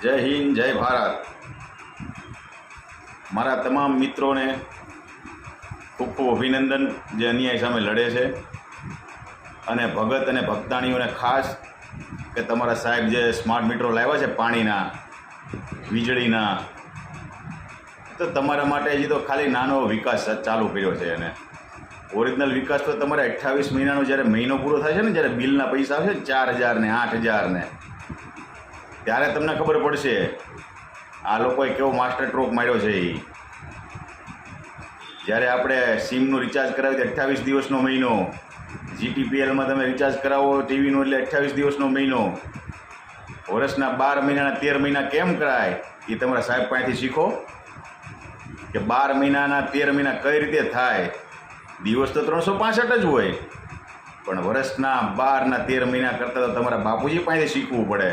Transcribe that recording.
જય હિન્દ, જય ભારત. મારા તમામ મિત્રોને ખૂબ ખૂબ અભિનંદન જે અન્યાય સામે લડે છે, અને ભગત અને ભક્તાણીઓને ખાસ કે તમારા સાહેબ જે સ્માર્ટ મીટરો લાવ્યા છે પાણીના, વીજળીના, તો તમારા માટે હજી તો ખાલી નાનો વિકાસ ચાલુ કર્યો છે. અને ઓરિજિનલ વિકાસ તો તમારે 28 મહિનાનો જ્યારે મહિનો પૂરો થાય છે ને, જ્યારે બિલના પૈસા આવશે ને 4,000 ને 8,000 ને, ત્યારે તમને ખબર પડશે આ લોકોએ કેવો માસ્ટર ટ્રોક માર્યો છે. જ્યારે આપણે સિમનું રિચાર્જ કરાવીએ 28 દિવસનો મહિનો, GTPLમાં તમે રિચાર્જ કરાવો ટીવીનું એટલે 28 દિવસનો મહિનો, વર્ષના 12 મહિનાના 13 મહિના કેમ કરાય એ તમારા સાહેબ પાસેથી શીખો કે 12 મહિનાના 13 મહિના કઈ રીતે થાય. દિવસ તો 365 જ હોય, પણ વર્ષના 12 ના 13 મહિના કરતાં તો તમારા બાપુજી પાસેથી શીખવું પડે.